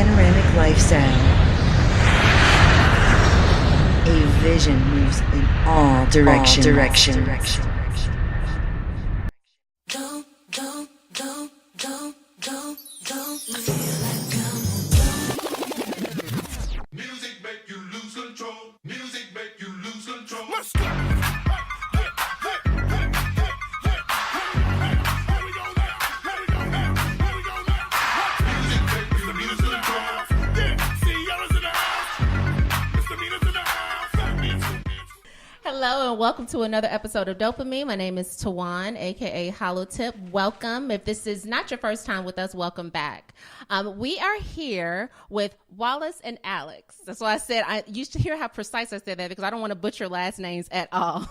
Panoramic lifestyle. A vision moves in all directions. Music make you lose control. Music make you lose control. Let's Hello and welcome to another episode of Dopamine. My name is Tawan, aka Hollow Tip. Welcome. If this is not your first time with us, welcome back. We are here with Wallace and Alex. That's why I said I used to hear how precise I said that because I don't want to butcher last names at all.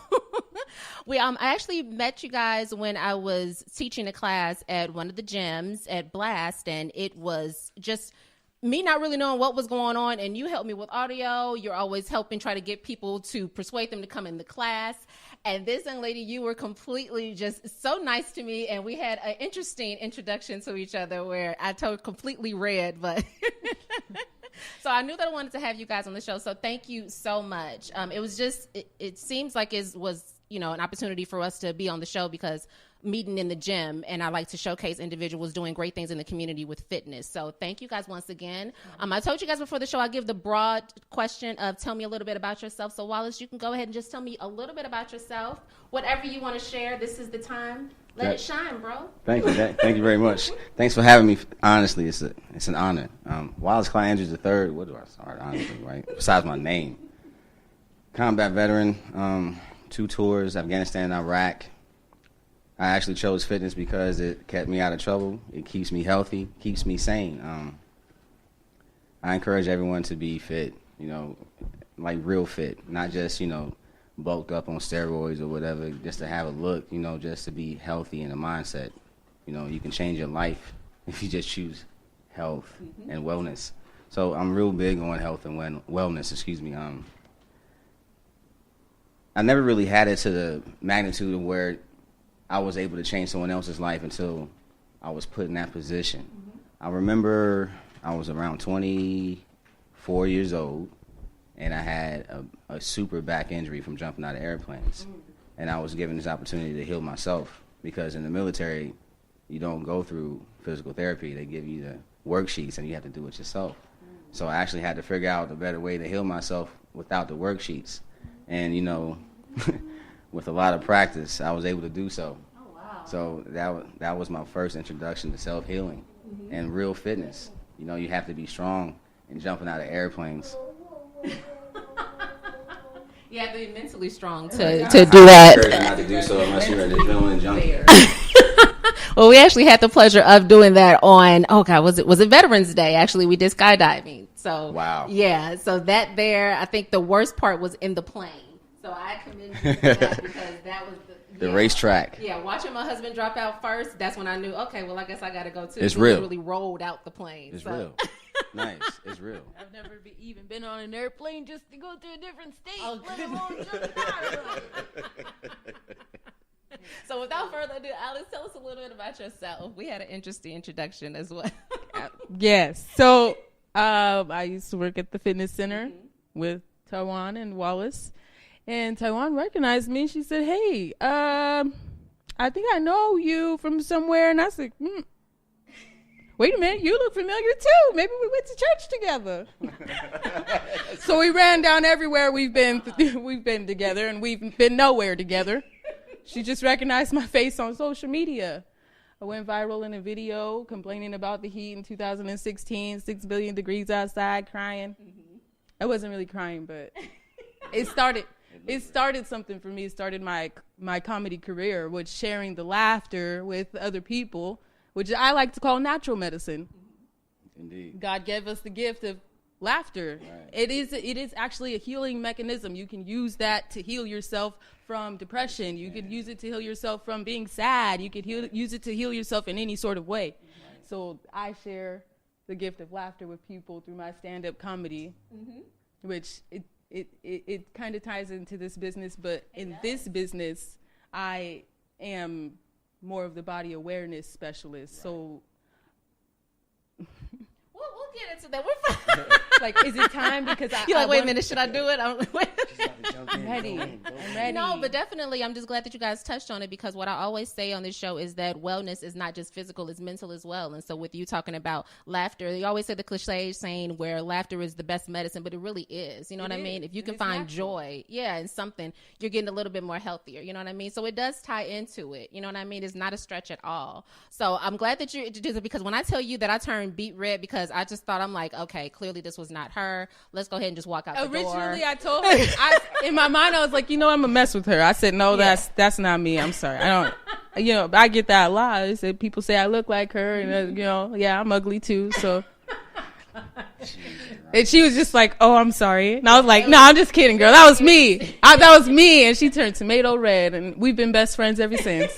I actually met you guys when I was teaching a class at one of the gyms at Blast, and it was just me not really knowing what was going on, and you helped me with audio. You're always helping try to get people to persuade them to come in the class. And this young lady, you were completely just so nice to me, and we had an interesting introduction to each other where I told completely red, but so I knew that I wanted to have you guys on the show. So thank you so much. It was just, it seems like it was, an opportunity for us to be on the show because meeting in the gym, and I like to showcase individuals doing great things in the community with fitness. So thank you guys once again. I told you guys before the show, I give the broad question of tell me a little bit about yourself. So Wallace, you can go ahead and just tell me a little bit about yourself. Whatever you want to share, this is the time. Let it shine, bro. Thank you. Thank you very much. Thanks for having me. Honestly, it's an honor. Wallace Clyde Andrews III. What do I start? Honestly, right? Besides my name, combat veteran, 2 tours, Afghanistan, Iraq. I actually chose fitness because it kept me out of trouble. It keeps me healthy, keeps me sane. I encourage everyone to be fit, like real fit, not just, bulked up on steroids or whatever, just to have a look, just to be healthy in a mindset. You can change your life if you just choose health and wellness. So I'm real big on health and wellness, I never really had it to the magnitude of where I was able to change someone else's life until I was put in that position. I remember I was around 24 years old, and I had a super back injury from jumping out of airplanes. And I was given this opportunity to heal myself because in the military, you don't go through physical therapy. They give you the worksheets, and you have to do it yourself. So I actually had to figure out a better way to heal myself without the worksheets. And, with a lot of practice, I was able to do so. Oh, wow. So that was my first introduction to self-healing and real fitness. You have to be strong and jumping out of airplanes. You have to be mentally strong to do that. I encourage you not to do so unless you're an adrenaline junkie. Well, we actually had the pleasure of doing that on, was it Veterans Day? Actually, we did skydiving. So, wow. Yeah, so that there, I think the worst part was in the plane. So I commend you for that because that was the racetrack. Yeah, watching my husband drop out first, that's when I knew, okay, well, I guess I got to go too. It's we real. Literally rolled out the plane. It's real. Nice. It's real. I've never even been on an airplane just to go to a different state, Oh, let alone jump out of it. So without further ado, Alice, tell us a little bit about yourself. We had an interesting introduction as well. Yes. So I used to work at the fitness center with Tawan and Wallace. And Tawan recognized me. She said, hey, I think I know you from somewhere. And I said, wait a minute, you look familiar too. Maybe we went to church together. So we ran down everywhere we've been together, and we've been nowhere together. She just recognized my face on social media. I went viral in a video complaining about the heat in 2016, 6 billion degrees outside, crying. I wasn't really crying, but it started something for me. It started my comedy career, with sharing the laughter with other people, which I like to call natural medicine. Indeed. God gave us the gift of laughter. Right. It is actually a healing mechanism. You can use that to heal yourself from depression. You could use it to heal yourself from being sad. You could use it to heal yourself in any sort of way. Right. So I share the gift of laughter with people through my stand-up comedy, which it kind of ties into this business, but in this business, I am more of the body awareness specialist. Right. So We'll get into that. We're fine. Like, is it time? Because You're like, wait a minute, should I do it? I'm ready. I'm ready. No, but definitely, I'm just glad that you guys touched on it, because what I always say on this show is that wellness is not just physical, it's mental as well. And so with you talking about laughter, you always say the cliche saying where laughter is the best medicine, but it really is. You know what I mean? If you can find joy, in something, you're getting a little bit more healthier. You know what I mean? So it does tie into it. You know what I mean? It's not a stretch at all. So I'm glad that you introduced it, because when I tell you that I turned beet red because I just thought, I'm like, okay, clearly this was not her. Let's go ahead and just walk out the door. Originally, I told her, in my mind, I was like, I'm gonna mess with her. I said, no, that's not me. I'm sorry. I don't, I get that a lot. I said, people say I look like her, and I'm ugly too. So, and she was just like, oh, I'm sorry. And I was like, no, I'm just kidding, girl. That was me. That was me. And she turned tomato red, and we've been best friends ever since.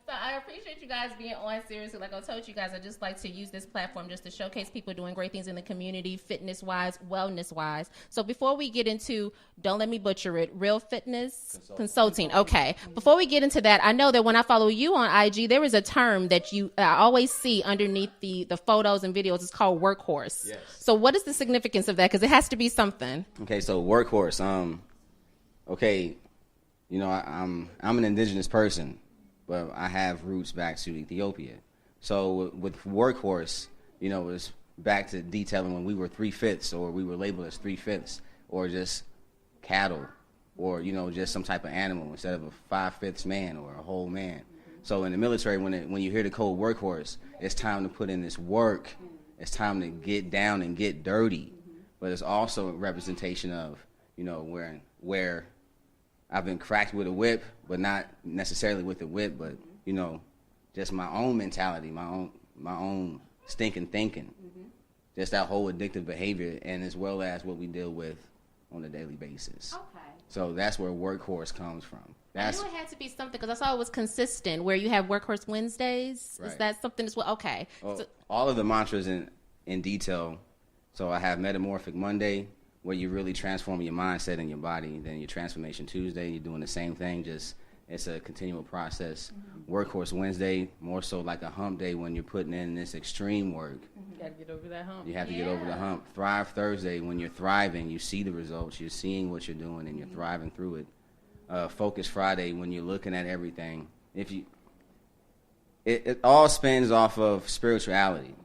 So I appreciate you guys being on. Seriously, like I told you guys, I just like to use this platform just to showcase people doing great things in the community, fitness-wise, wellness-wise. So before we get into, don't let me butcher it, Real Fitness Consulting. Okay. Before we get into that, I know that when I follow you on IG, there is a term that I always see underneath the photos and videos. It's called workhorse. Yes. So what is the significance of that? Because it has to be something. Okay, so workhorse. Okay, I'm an indigenous person, but I have roots back to Ethiopia. So with workhorse, it's back to detailing when we were 3/5, or we were labeled as 3/5, or just cattle, or just some type of animal instead of a 5/5 man or a whole man. So in the military, when you hear the code workhorse, it's time to put in this work. It's time to get down and get dirty. But it's also a representation of where I've been cracked with a whip, but not necessarily with a whip, but just my own mentality, my own stinking thinking, just that whole addictive behavior, and as well as what we deal with on a daily basis. Okay. So that's where workhorse comes from. I knew it had to be something, because I saw it was consistent, where you have Workhorse Wednesdays. Right. Is that something as well? Okay. Well, all of the mantras in detail. So I have Metamorphic Monday, where you really transform your mindset and your body. Then your Transformation Tuesday, you're doing the same thing, just it's a continual process. Workhorse Wednesday, more so like a hump day, when you're putting in this extreme work. You got to get over that hump. You have to get over the hump. Thrive Thursday, when you're thriving, you see the results, you're seeing what you're doing, and you're thriving through it. Focus Friday, when you're looking at everything. It all spins off of spirituality.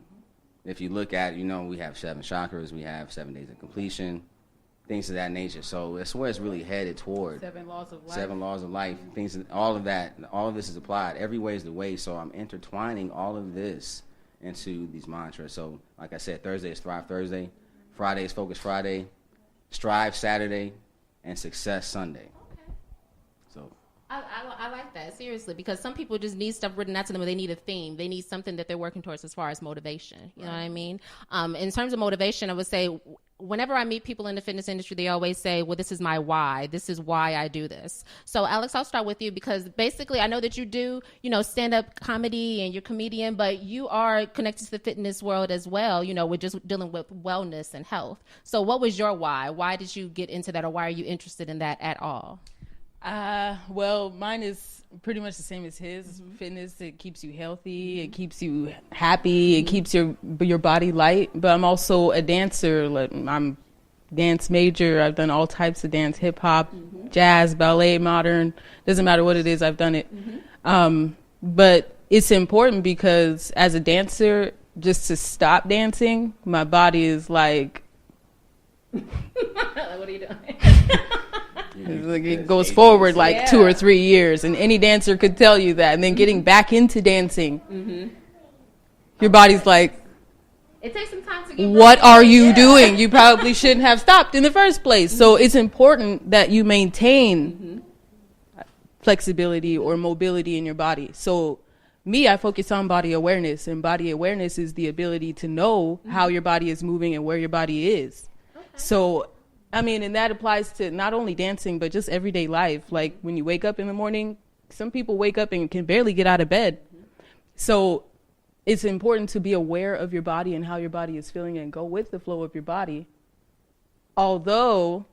If you look at, we have 7 chakras, we have 7 days of completion, things of that nature. So that's where it's really headed toward. 7 laws of life. 7 laws of life. Things, all of that, all of this is applied. Every way is the way. So I'm intertwining all of this into these mantras. So like I said, Thursday is Thrive Thursday, Friday is Focus Friday, Strive Saturday, and Success Sunday. So I like that, seriously, because some people just need stuff written out to them, or they need a theme. They need something that they're working towards as far as motivation. You know what I mean? In terms of motivation, I would say whenever I meet people in the fitness industry, they always say, well, this is my why. This is why I do this. So, Alex, I'll start with you, because basically I know that you do, stand-up comedy and you're a comedian, but you are connected to the fitness world as well, with just dealing with wellness and health. So what was your why? Why did you get into that, or why are you interested in that at all? Well, mine is pretty much the same as his. Fitness, it keeps you healthy, it keeps you happy, it keeps your body light. But I'm also a dancer. I'm dance major. I've done all types of dance, hip hop, jazz, ballet, modern. Doesn't matter what it is, I've done it. But it's important, because as a dancer, just to stop dancing, my body is like, what are you doing? It goes forward like 2 or 3 years, and any dancer could tell you that. And then getting back into dancing, your body's like, it takes some time to get what are you doing? You probably shouldn't have stopped in the first place. So it's important that you maintain flexibility or mobility in your body. So me, I focus on body awareness, and body awareness is the ability to know how your body is moving and where your body is. Okay. So and that applies to not only dancing, but just everyday life. Like when you wake up in the morning, some people wake up and can barely get out of bed. So it's important to be aware of your body and how your body is feeling, and go with the flow of your body. Although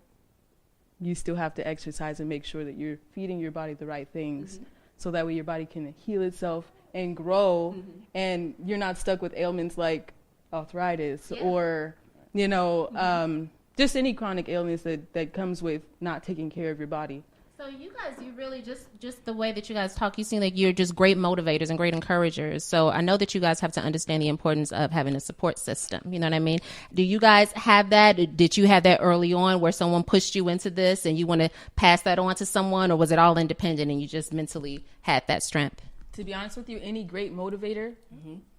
you still have to exercise and make sure that you're feeding your body the right things, so that way your body can heal itself and grow, and you're not stuck with ailments like arthritis Yeah. or, just any chronic illness that comes with not taking care of your body. So you guys, you really just the way that you guys talk, you seem like you're just great motivators and great encouragers. So I know that you guys have to understand the importance of having a support system. You know what I mean? Do you guys have that? Did you have that early on where someone pushed you into this and you want to pass that on to someone, or was it all independent and you just mentally had that strength? To be honest with you, any great motivator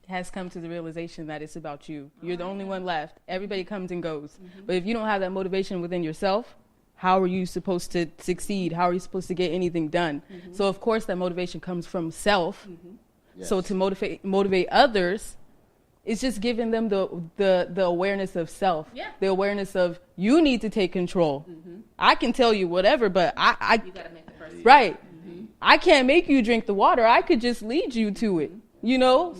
has come to the realization that it's about you. You're the only one left. Everybody comes and goes. But if you don't have that motivation within yourself, how are you supposed to succeed? How are you supposed to get anything done? So of course that motivation comes from self. Yes. So to motivate others, it's just giving them the awareness of self. Yeah. The awareness of you need to take control. I can tell you whatever, but I You got to make the first. right. I can't make you drink the water. I could just lead you to it.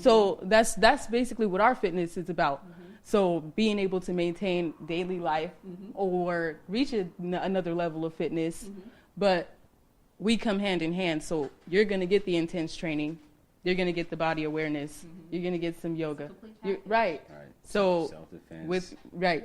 So that's basically what our fitness is about. So being able to maintain daily life or reach another level of fitness, but we come hand in hand. So you're going to get the intense training. You're going to get the body awareness. You're going to get some yoga. Right. So Self-defense.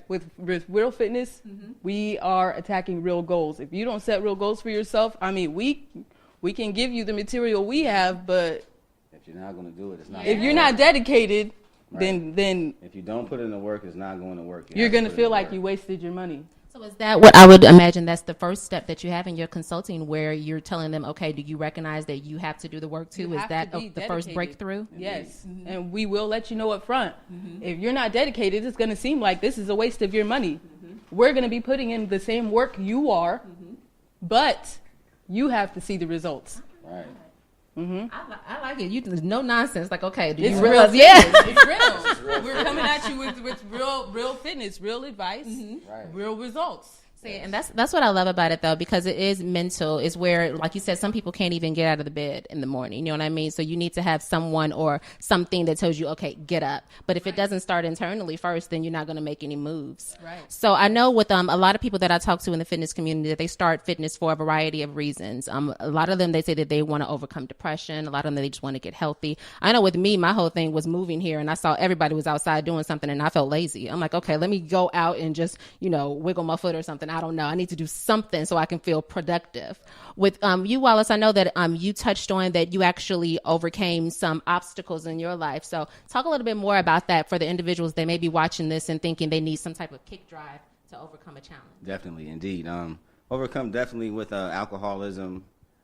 with real fitness, we are attacking real goals. If you don't set real goals for yourself, I mean, we can give you the material we have, but if you're not going to do it, it's not. if gonna you're work. not dedicated, Right. then If you don't put in the work, it's not going to work. you're have going to put in feel the like work. you wasted your money. So is that what I would imagine that's the first step that you have in your consulting, where you're telling them, okay, do you recognize that you have to do the work too? You Is have that to be the first dedicated. breakthrough? Yes, and we will let you know up front. If you're not dedicated, it's going to seem like this is a waste of your money. We're going to be putting in the same work you are, but you have to see the results. Right. I like it. You no nonsense. Like, okay, do It's you real realize? fitness. Yeah. It's real. We're coming at you with real fitness, real advice, Right. real results. See, and that's what I love about it, though, because it is mental. Is where, like you said, some people can't even get out of the bed in the morning. You know what I mean? So you need to have someone or something that tells you, okay, get up. But if it doesn't start internally first, then you're not going to make any moves. Right. So I know with a lot of people that I talk to in the fitness community that they start fitness for a variety of reasons. A lot of them, they say that they want to overcome depression. A lot of them, they just want to get healthy. I know with me, my whole thing was moving here, and I saw everybody was outside doing something, and I felt lazy. I'm like, okay, let me go out and just, wiggle my foot or something. I don't know. I need to do something so I can feel productive. With you, Wallace, I know that you touched on that you actually overcame some obstacles in your life. So talk a little bit more about that for the individuals that may be watching this and thinking they need some type of kick drive to overcome a challenge. Definitely, indeed. Overcome definitely with alcoholism,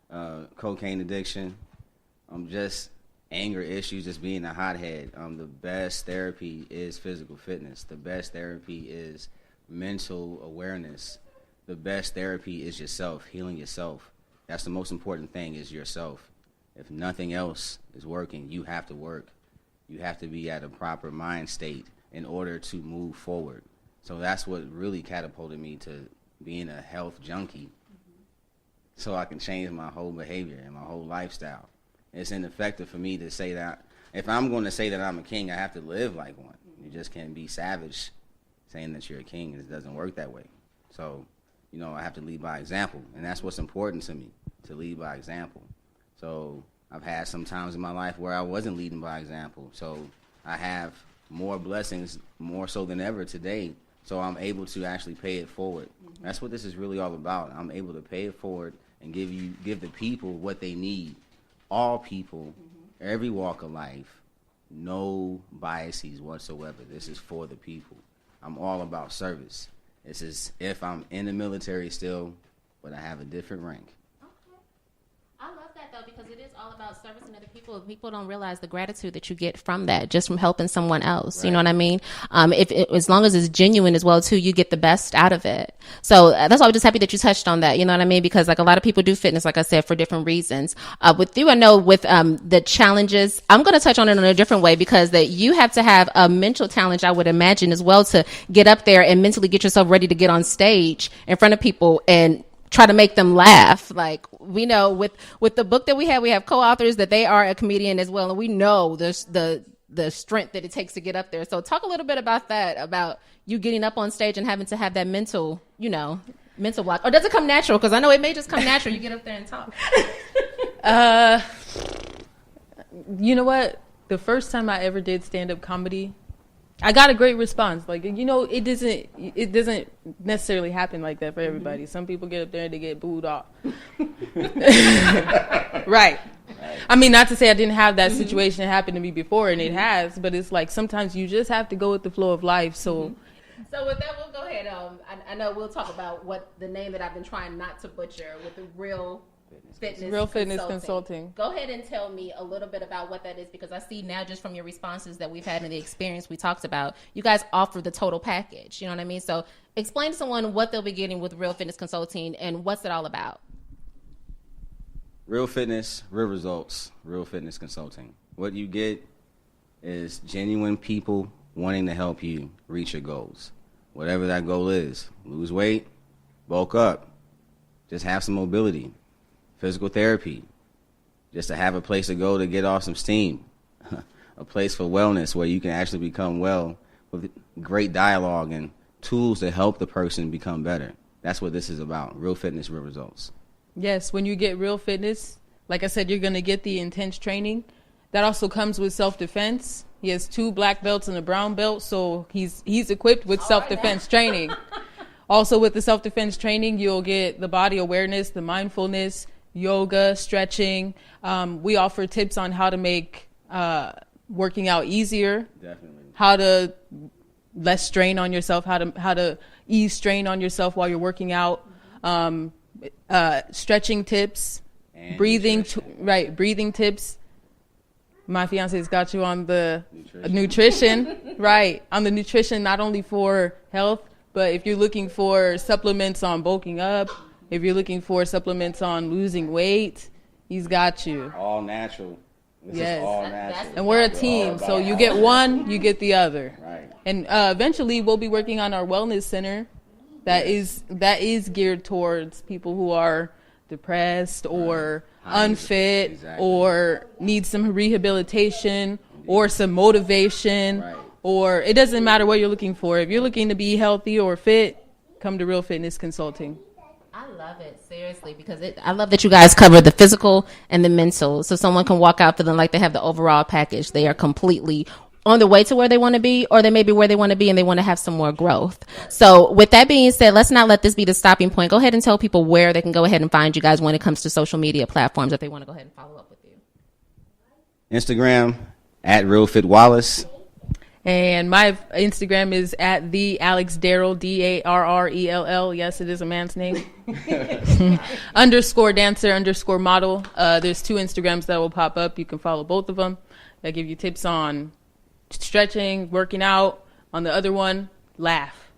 cocaine addiction, just anger issues, just being a hothead. The best therapy is physical fitness. The best therapy is mental awareness. The best therapy is yourself, healing yourself. That's the most important thing, is yourself. If nothing else is working, you have to work. You have to be at a proper mind state in order to move forward. So that's what really catapulted me to being a health junkie, so I can change my whole behavior and my whole lifestyle. It's ineffective for me to say that. If I'm going to say that I'm a king, I have to live like one. You just can't be savage saying that you're a king. It doesn't work that way. So, I have to lead by example, and that's what's important to me, to lead by example. So I've had some times in my life where I wasn't leading by example. So I have more blessings, more so than ever today. So I'm able to actually pay it forward. That's what this is really all about. I'm able to pay it forward and give the people what they need. All people, every walk of life, no biases whatsoever. This is for the people. I'm all about service. This is if I'm in the military still, but I have a different rank. I love that, though, because it is all about servicing other people. People don't realize the gratitude that you get from that, just from helping someone else. Right. You know what I mean? As long as it's genuine as well, too, you get the best out of it. So that's why I'm just happy that you touched on that. You know what I mean? Because like a lot of people do fitness, like I said, for different reasons. With you, I know with the challenges, I'm going to touch on it in a different way, because that you have to have a mental challenge, I would imagine, as well, to get up there and mentally get yourself ready to get on stage in front of people and try to make them laugh. Like, we know with the book that we have co-authors that they are a comedian as well, and we know the strength that it takes to get up there. So talk a little bit about that, about you getting up on stage and having to have that mental block. Or does it come natural? Because I know it may just come natural. You get up there and talk. You know what? The first time I ever did stand-up comedy, I got a great response. Like, it doesn't necessarily happen like that for everybody. Some people get up there and they get booed off. Right. I mean, not to say I didn't have that situation happen to me before, and it has, but it's like sometimes you just have to go with the flow of life. So with that, we'll go ahead. I know we'll talk about what the name that I've been trying not to butcher with the Real Fitness Consulting. Go ahead and tell me a little bit about what that is, because I see now just from your responses that we've had in the experience we talked about, you guys offer the total package. You know what I mean? So explain to someone what they'll be getting with Real Fitness Consulting and what's it all about. Real fitness, real results, Real Fitness Consulting. What you get is genuine people wanting to help you reach your goals. Whatever that goal is. Lose weight, bulk up, just have some mobility, physical therapy, just to have a place to go to get off some steam, a place for wellness where you can actually become well with great dialogue and tools to help the person become better. That's what this is about, real fitness, real results. Yes, when you get Real Fitness, like I said, you're going to get the intense training. That also comes with self-defense. He has 2 black belts and a brown belt, so he's equipped with self-defense training. Also with the self-defense training, you'll get the body awareness, the mindfulness, yoga, stretching. We offer tips on how to make working out easier. Definitely. How to less strain on yourself, how to ease strain on yourself while you're working out. Stretching tips, and breathing tips. My fiance's got you on the nutrition, right? On the nutrition, not only for health, but if you're looking for supplements on bulking up, if you're looking for supplements on losing weight, he's got you. All natural. This yes. is all natural. And we're a team, so you get one, you get the other. Right. And eventually we'll be working on our wellness center that is geared towards people who are depressed or unfit or need some rehabilitation or some motivation, or it doesn't matter what you're looking for. If you're looking to be healthy or fit, come to Real Fitness Consulting. I love it, seriously, because I love that you guys cover the physical and the mental, so someone can walk out feeling like they have the overall package. They are completely on the way to where they want to be, or they may be where they want to be and they want to have some more growth. So with that being said, let's not let this be the stopping point. Go ahead and tell people where they can go ahead and find you guys when it comes to social media platforms if they want to go ahead and follow up with you. Instagram at realfitwallace. And my Instagram is at thealexdarrell, DARRELL. Yes, it is a man's name. _dancer _model. There's 2 Instagrams that will pop up. You can follow both of them. They give you tips on stretching, working out. On the other one, laugh.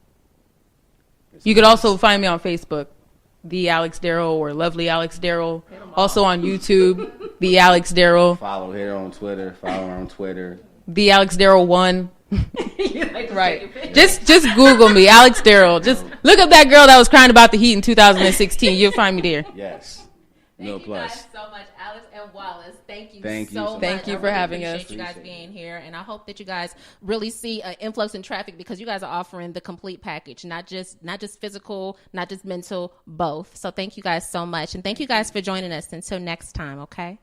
You could also find me on Facebook, The Alex Darrell or Lovely Alex Darrell. Also on YouTube, The Alex Darrell. Follow her on Twitter. Follow her on Twitter. The Alex Darrell 1. Right. Just Google me, Alex Darrell. Just look up that girl that was crying about the heat in 2016. You'll find me there. Yes. Thank you guys so much, Alex and Wallace. Thank you so much. Thank you for having us. Appreciate you guys being here, and I hope that you guys really see an influx in traffic because you guys are offering the complete package, not just physical, not just mental, both. So thank you guys so much, and thank you guys for joining us. Until next time, okay?